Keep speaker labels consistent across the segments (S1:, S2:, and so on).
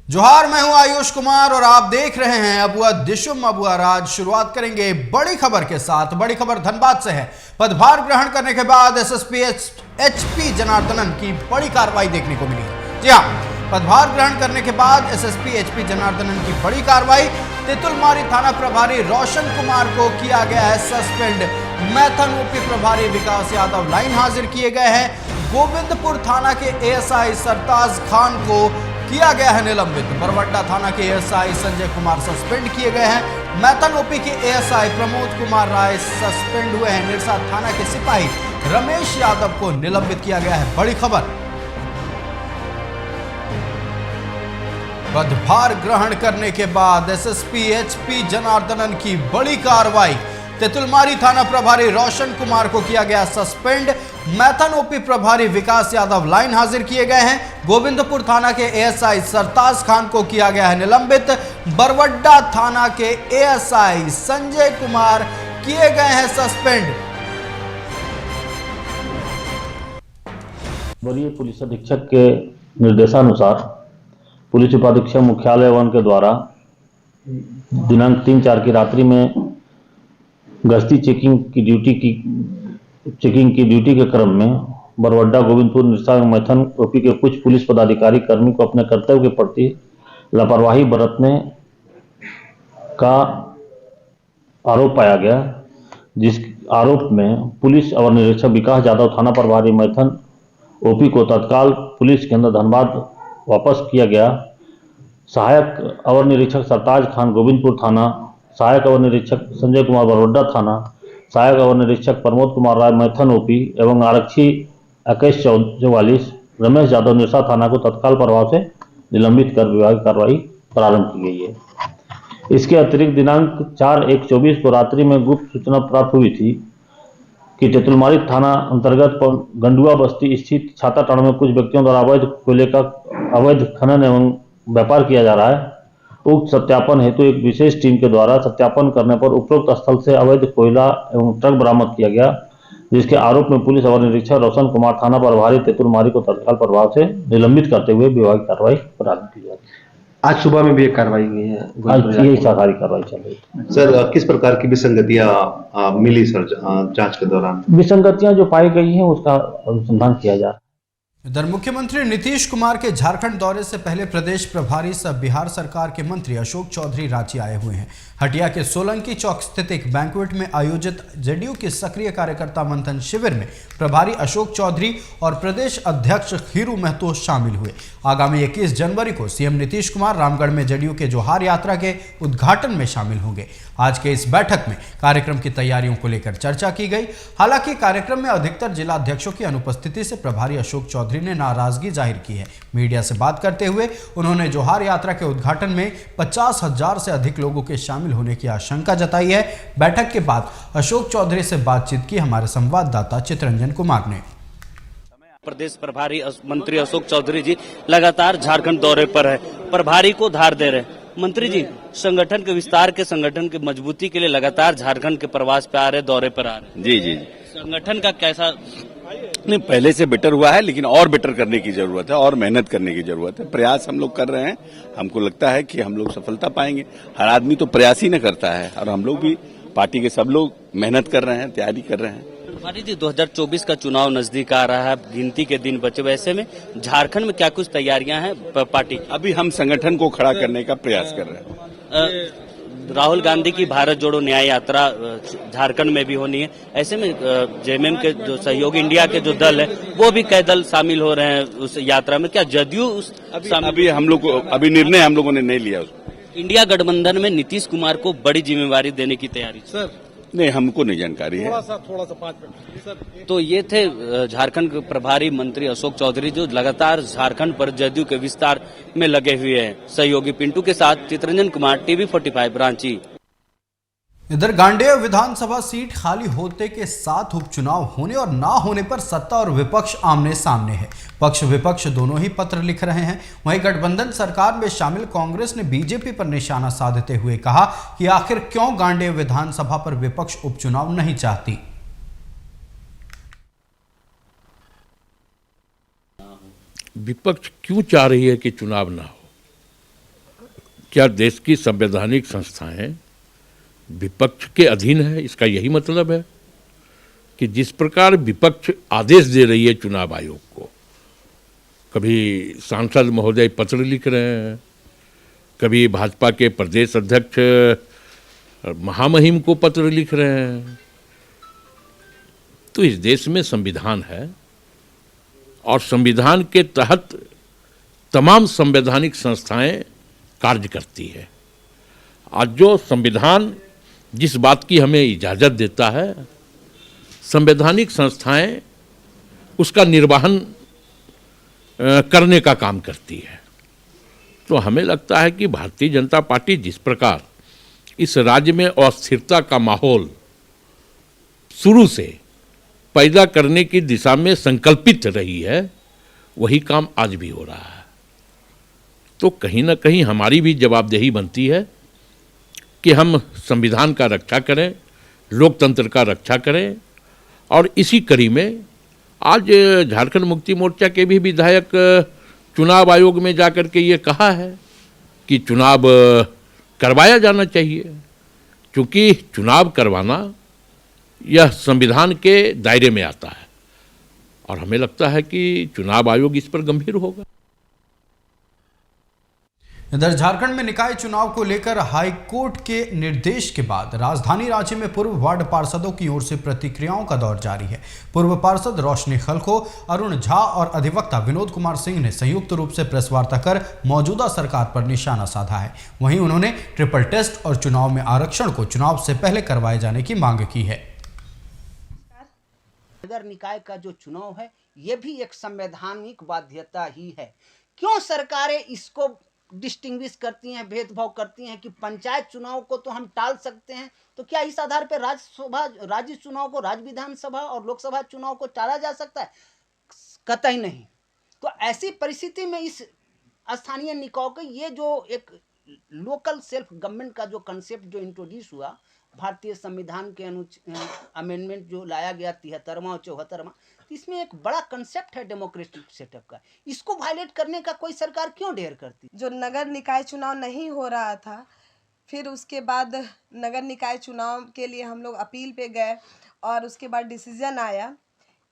S1: जोहार, मैं हूं आयुष कुमार और आप देख रहे हैं अबुआ दिशुम अबुआ राज। शुरुआत करेंगे बड़ी खबर के साथ। बड़ी खबर धनबाद से है। पदभार ग्रहण करने के बाद एसएसपी एचपी जनार्दनन की बड़ी कार्रवाई देखने को मिली। जी हां, पदभार ग्रहण करने के बाद एसएसपी एचपी जनार्दनन की बड़ी कार्रवाई। तेतुलमारी थाना प्रभारी रोशन कुमार को किया गया है सस्पेंड। मैथन ओपी प्रभारी विकास यादव लाइन हाजिर किए गए हैं। गोविंदपुर थाना के एएसआई सरताज खान को किया गया है निलंबित। बरवड्डा थाना के एएसआई संजय कुमार सस्पेंड किए गए हैं। मैथन ओपी के एएसआई प्रमोद कुमार राय सस्पेंड हुए हैं। निरसा थाना के सिपाही रमेश यादव को निलंबित किया गया है। बड़ी खबर, पदभार ग्रहण करने के बाद एसएसपी एचपी जनार्दनन की बड़ी कार्रवाई। तेतुलमारी थाना प्रभारी रोशन कुमार को किया गया सस्पेंड। मैथन ओपी प्रभारी विकास यादव लाइन हाजिर किए गए हैं। गोविंदपुर थाना के एएसआई सरताज खान को किया गया है निलंबित। बरवड्डा थाना के एएसआई संजय कुमार किए गए हैं सस्पेंड।
S2: वरीय पुलिस अधीक्षक के निर्देशानुसार पुलिस उपाधीक्षक मुख्यालय वन के द्वारा दिनांक 3-4 की रात्रि में गश्ती चेकिंग की ड्यूटी के क्रम में बरवड्डा, गोविंदपुर, निरसा, मैथन ओपी के कुछ पुलिस पदाधिकारी कर्मी को अपने कर्तव्य के प्रति लापरवाही बरतने का आरोप पाया गया, जिस आरोप में पुलिस अवर निरीक्षक विकास यादव, थाना प्रभारी मैथन ओपी को तत्काल पुलिस केंद्र धनबाद वापस किया गया। सहायक अवर निरीक्षक सरताज खान गोविंदपुर थाना, सहायक अवर निरीक्षक संजय कुमार बरवड्डा थाना, सहायक अवर निरीक्षक प्रमोद कुमार राय मैथन ओपी एवं आरक्षी 2144 रमेश यादव निरसा थाना को तत्काल प्रभाव से निलंबित कर विभागीय कार्रवाई प्रारंभ की गई है। इसके अतिरिक्त दिनांक 4/1/24 को रात्रि में गुप्त सूचना प्राप्त हुई थी कि तेतुलमारी थाना अंतर्गत गंडुआ बस्ती स्थित छाता टाड़ में कुछ व्यक्तियों द्वारा अवैध कोयले का अवैध खनन एवं व्यापार किया जा रहा है। उक्त सत्यापन हेतु एक विशेष टीम के द्वारा सत्यापन करने पर उपरोक्त स्थल से अवैध कोयला एवं ट्रक बरामद किया गया, जिसके आरोप में पुलिस अवर निरीक्षक रोशन कुमार, थाना प्रभारी तेतुलमारी को तत्काल प्रभाव से निलंबित करते हुए विभागीय कार्रवाई प्रारंभ की जाती है।
S3: आज सुबह में भी एक कार्रवाई हुई है।
S2: आज ये सारी कार्रवाई चल रही है।
S3: सर, किस प्रकार की विसंगतियां मिली सर जांच के दौरान?
S2: विसंगतियां जो पाई गई हैं उसका अनुसंधान किया जा रहा है।
S1: इधर मुख्यमंत्री नीतीश कुमार के झारखंड दौरे से पहले प्रदेश प्रभारी सह बिहार सरकार के मंत्री अशोक चौधरी रांची आए हुए हैं। हटिया के सोलंकी चौक स्थित एक बैंक्वेट में आयोजित जेडीयू के सक्रिय कार्यकर्ता मंथन शिविर में प्रभारी अशोक चौधरी और प्रदेश अध्यक्ष खीरू महतो शामिल हुए। आगामी 21 जनवरी को सीएम नीतीश कुमार रामगढ़ में जेडीयू के जोहार यात्रा के उद्घाटन में शामिल होंगे। आज के इस बैठक में कार्यक्रम की तैयारियों को लेकर चर्चा की गई। हालांकि कार्यक्रम में अधिकतर जिला अध्यक्षों की अनुपस्थिति से प्रभारी अशोक चौधरी ने नाराजगी जाहिर की है। मीडिया से बात करते हुए उन्होंने जोहार यात्रा के उद्घाटन में 50,000 से अधिक लोगों के शामिल होने की आशंका जताई है। बैठक के बाद अशोक चौधरी से बातचीत की हमारे संवाददाता चित्रंजन कुमार ने।
S4: प्रदेश प्रभारी मंत्री अशोक चौधरी जी लगातार झारखंड दौरे पर है, प्रभारी को धार दे रहे। मंत्री जी, संगठन के विस्तार के, संगठन की मजबूती के लिए लगातार झारखंड के प्रवास पे आ रहे, दौरे पर आ रहे।
S5: जी,
S4: संगठन का कैसा?
S5: नहीं, पहले से बेटर हुआ है, लेकिन और बेटर करने की जरूरत है और मेहनत करने की जरूरत है। प्रयास हम लोग कर रहे हैं। हमको लगता है कि हम लोग सफलता पाएंगे। हर आदमी तो प्रयास ही न करता है, और हम लोग भी, पार्टी के सब लोग मेहनत कर रहे हैं, तैयारी कर रहे हैं।
S4: प्रभारी जी, 2024 का चुनाव नजदीक आ रहा है, गिनती के दिन बचे। वैसे में झारखंड में क्या कुछ तैयारियां हैं पार्टी?
S5: अभी हम संगठन को खड़ा करने का प्रयास कर रहे हैं।
S4: राहुल गांधी की भारत जोड़ो न्याय यात्रा झारखंड में भी होनी है। ऐसे में जेएमएम के जो सहयोगी इंडिया के जो दल है, वो भी कई दल शामिल हो रहे हैं उस यात्रा में। क्या जदयू
S5: अभी हम लोग अभी निर्णय हम लोगों ने नहीं लिया उसको।
S4: इंडिया गठबंधन में नीतीश कुमार को बड़ी जिम्मेवारी देने की तैयारी?
S5: सर नहीं, हमको नहीं जानकारी है।
S4: थोड़ा सा 5 मिनट। तो ये थे झारखंड के प्रभारी मंत्री अशोक चौधरी, जो लगातार झारखंड पर जदयू के विस्तार में लगे हुए हैं। सहयोगी पिंटू के साथ चित्रंजन कुमार, टीवी 45 रांची।
S1: इधर गांडेय विधानसभा सीट खाली होते के साथ उपचुनाव होने और ना होने पर सत्ता और विपक्ष आमने सामने है। पक्ष विपक्ष दोनों ही पत्र लिख रहे हैं। वहीं गठबंधन सरकार में शामिल कांग्रेस ने बीजेपी पर निशाना साधते हुए कहा कि आखिर क्यों गांडेय विधानसभा पर विपक्ष उपचुनाव नहीं चाहती।
S6: विपक्ष क्यों चाह रही है कि चुनाव ना हो? क्या देश की संवैधानिक संस्थाएं विपक्ष के अधीन है? इसका यही मतलब है कि जिस प्रकार विपक्ष आदेश दे रही है चुनाव आयोग को, कभी सांसद महोदय पत्र लिख रहे हैं, कभी भाजपा के प्रदेश अध्यक्ष महामहिम को पत्र लिख रहे हैं, तो इस देश में संविधान है और संविधान के तहत तमाम संवैधानिक संस्थाएं कार्य करती है। आज जो संविधान जिस बात की हमें इजाज़त देता है, संवैधानिक संस्थाएं उसका निर्वहन करने का काम करती है। तो हमें लगता है कि भारतीय जनता पार्टी जिस प्रकार इस राज्य में अस्थिरता का माहौल शुरू से पैदा करने की दिशा में संकल्पित रही है, वही काम आज भी हो रहा है। तो कहीं ना कहीं हमारी भी जवाबदेही बनती है कि हम संविधान का रक्षा करें, लोकतंत्र का रक्षा करें। और इसी कड़ी में आज झारखंड मुक्ति मोर्चा के भी विधायक चुनाव आयोग में जाकर के ये कहा है कि चुनाव करवाया जाना चाहिए, क्योंकि चुनाव करवाना यह संविधान के दायरे में आता है और हमें लगता है कि चुनाव आयोग इस पर गंभीर होगा।
S1: इधर झारखंड में निकाय चुनाव को लेकर हाईकोर्ट के निर्देश के बाद राजधानी रांची में पूर्व वार्ड पार्षदों की ओर से प्रतिक्रियाओं का दौर जारी है। पूर्व पार्षद रोशनी खलखो, अरुण झा और अधिवक्ता विनोद कुमार सिंह ने संयुक्त रूप से प्रेस वार्ता कर मौजूदा सरकार पर निशाना साधा है। वहीं उन्होंने ट्रिपल टेस्ट और चुनाव में आरक्षण को चुनाव से पहले करवाए जाने की मांग की है।
S7: नगर निकाय का जो चुनाव है, ये भी एक संवैधानिक बाध्यता ही है। क्यों सरकारें इसको डिस्टिंग्विश करती हैं, भेदभाव करती हैं कि पंचायत चुनाव को तो हम टाल सकते हैं, तो क्या इस आधार पर राज्य चुनाव को, राज्य विधानसभा और लोकसभा चुनाव को टाला जा सकता है? कतई नहीं। तो ऐसी परिस्थिति में इस स्थानीय निकाय को ये जो एक लोकल सेल्फ गवर्नमेंट का जो कंसेप्ट जो इंट्रोड्यूस हुआ, भारतीय संविधान के अमेंडमेंट जो लाया गया 73वां और 74वां, इसमें एक बड़ा कंसेप्ट है डेमोक्रेटिक सेटअप का। इसको वायलेट करने का कोई सरकार क्यों डेयर करती?
S8: जो नगर निकाय चुनाव नहीं हो रहा था, फिर उसके बाद नगर निकाय चुनाव के लिए हम लोग अपील पे गए और उसके बाद डिसीजन आया।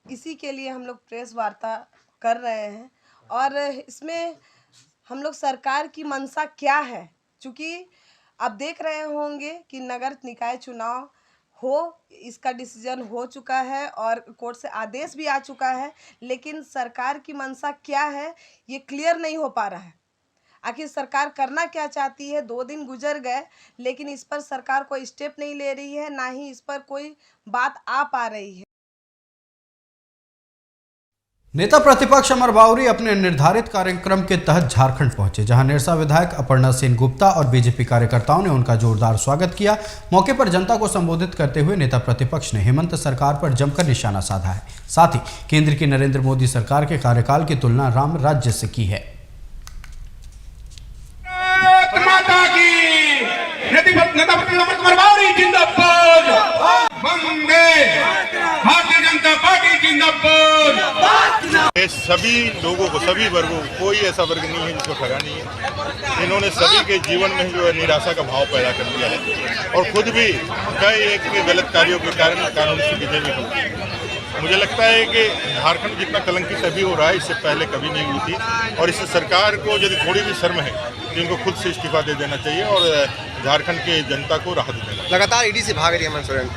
S8: इसी के लिए हम लोग प्रेस वार्ता कर रहे हैं और इसमें हम लोग सरकार की मंशा क्या है, चूँकि आप देख रहे होंगे कि नगर निकाय चुनाव हो, इसका डिसीजन हो चुका है और कोर्ट से आदेश भी आ चुका है, लेकिन सरकार की मंशा क्या है ये क्लियर नहीं हो पा रहा है। आखिर सरकार करना क्या चाहती है? 2 दिन गुजर गए, लेकिन इस पर सरकार कोई स्टेप नहीं ले रही है, ना ही इस पर कोई बात आ पा रही है।
S1: नेता प्रतिपक्ष अमर बाउरी अपने निर्धारित कार्यक्रम के तहत झारखंड पहुंचे, जहां निरसा विधायक अपर्णा सेन गुप्ता और बीजेपी कार्यकर्ताओं ने उनका जोरदार स्वागत किया। मौके पर जनता को संबोधित करते हुए नेता प्रतिपक्ष ने हेमंत सरकार पर जमकर निशाना साधा है। साथ ही केंद्र की नरेंद्र मोदी सरकार के कार्यकाल की तुलना राम राज्य से की है।
S9: सभी लोगों को, सभी वर्गों को, कोई ऐसा वर्ग नहीं है जिसको ठगा नहीं है। इन्होंने सभी के जीवन में जो है निराशा का भाव पैदा कर दिया है और खुद भी कई एक गलत कार्यों के कारण कानूनी सुविधाएं भी होती। मुझे लगता है कि झारखंड जितना कलंकित अभी हो रहा है, इससे पहले कभी नहीं हुई थी और इस सरकार को यदि थोड़ी भी शर्म है तो इनको खुद से इस्तीफा दे देना चाहिए और झारखंड के जनता को राहत देना।
S10: लगातार ईडी से भाग रही है हेमंत सोरेन।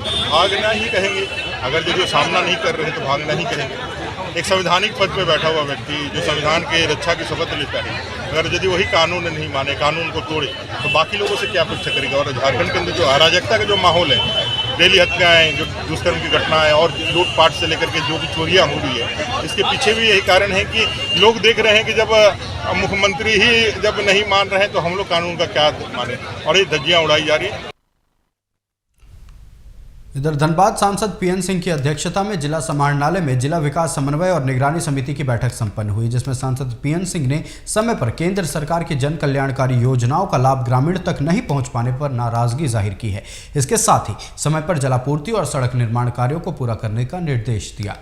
S9: भागना ही कहेंगे, अगर जो सामना नहीं कर रहे तो भागना ही कहेंगे। एक संवैधानिक पद पे बैठा हुआ व्यक्ति जो संविधान के रक्षा की शपथ लेता है, अगर यदि वही कानून नहीं माने, कानून को तोड़े, तो बाकी लोगों से क्या अपेक्षा करेगा? और झारखंड के अंदर जो अराजकता का जो माहौल है, डेली हत्याएं, जो दुष्कर्म की घटनाएं और लूटपाट से लेकर के जो भी चोरियां हो रही है, इसके पीछे भी यही कारण है कि लोग देख रहे हैं कि जब मुख्यमंत्री ही जब नहीं मान रहे हैं तो हम लोग कानून का क्या माने, और ये धज्जियां उड़ाई जा रही है।
S1: इधर धनबाद सांसद पीएन सिंह की अध्यक्षता में जिला समाहरणालय में जिला विकास समन्वय और निगरानी समिति की बैठक संपन्न हुई, जिसमें सांसद पीएन सिंह ने समय पर केंद्र सरकार की जन कल्याणकारी योजनाओं का लाभ ग्रामीण तक नहीं पहुंच पाने पर नाराजगी जाहिर की है। इसके साथ ही समय पर जलापूर्ति और सड़क निर्माण कार्यों को पूरा करने का निर्देश दिया।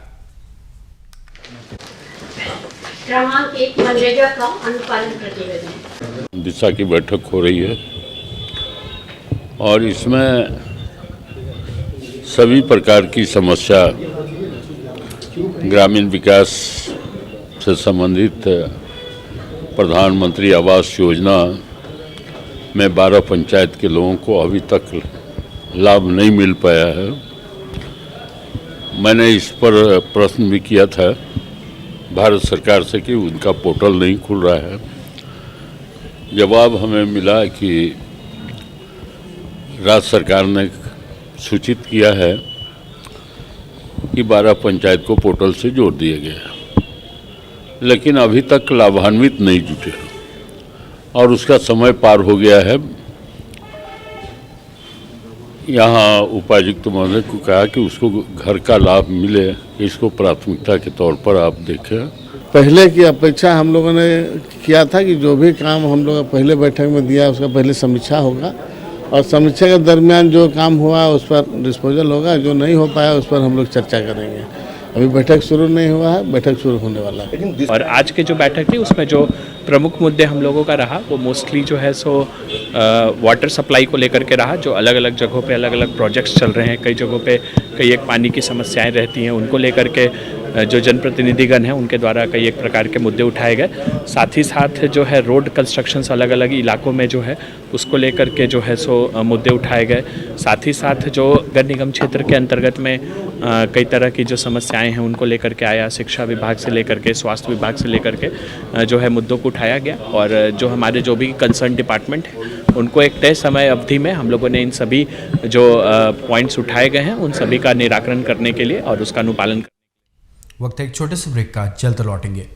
S11: क्रमांक 1 मनरेगा का अनुपालन प्रतिवेदन।
S6: दिशा की बैठक हो रही है और इसमें सभी प्रकार की समस्या ग्रामीण विकास से संबंधित प्रधानमंत्री आवास योजना में 12 पंचायत के लोगों को अभी तक लाभ नहीं मिल पाया है। मैंने इस पर प्रश्न भी किया था भारत सरकार से कि उनका पोर्टल नहीं खुल रहा है। जवाब हमें मिला कि राज्य सरकार ने सूचित किया है कि 12 पंचायत को पोर्टल से जोड़ दिया गया, लेकिन अभी तक लाभान्वित नहीं जुटे और उसका समय पार हो गया है। यहाँ उपायुक्त महोदय को कहा कि उसको घर का लाभ मिले, इसको प्राथमिकता के तौर पर आप देखें।
S10: पहले की अपेक्षा हम लोगों ने किया था कि जो भी काम हम लोग पहले बैठक में दिया उसका पहले समीक्षा होगा और समीक्षा के दरमियान जो काम हुआ उस पर डिस्पोजल होगा, जो नहीं हो पाया उस पर हम लोग चर्चा करेंगे। अभी बैठक शुरू नहीं हुआ है, बैठक शुरू होने वाला है।
S11: और आज की जो बैठक थी उसमें जो प्रमुख मुद्दे हम लोगों का रहा वो मोस्टली जो है सो वाटर सप्लाई को लेकर के रहा। जो अलग अलग जगहों पे अलग अलग प्रोजेक्ट्स चल रहे हैं, कई जगहों पे कई एक पानी की समस्याएं रहती हैं, उनको लेकर के जो जनप्रतिनिधिगण हैं उनके द्वारा कई एक प्रकार के मुद्दे उठाए गए। साथ ही साथ जो है रोड कंस्ट्रक्शंस अलग अलग इलाकों में जो है उसको लेकर के जो है सो मुद्दे उठाए गए। साथ ही साथ जो नगर निगम क्षेत्र के अंतर्गत में कई तरह की जो समस्याएं हैं उनको लेकर के आया, शिक्षा विभाग से लेकर के स्वास्थ्य विभाग से लेकर के जो है मुद्दों को उठाया गया और जो हमारे जो भी कंसर्न डिपार्टमेंट है उनको एक तय समय अवधि में हम लोगों ने इन सभी जो पॉइंट्स उठाए गए हैं उन सभी का निराकरण करने के लिए और उसका अनुपालन
S1: वक्त एक छोटे से ब्रेक का, जल्द लौटेंगे।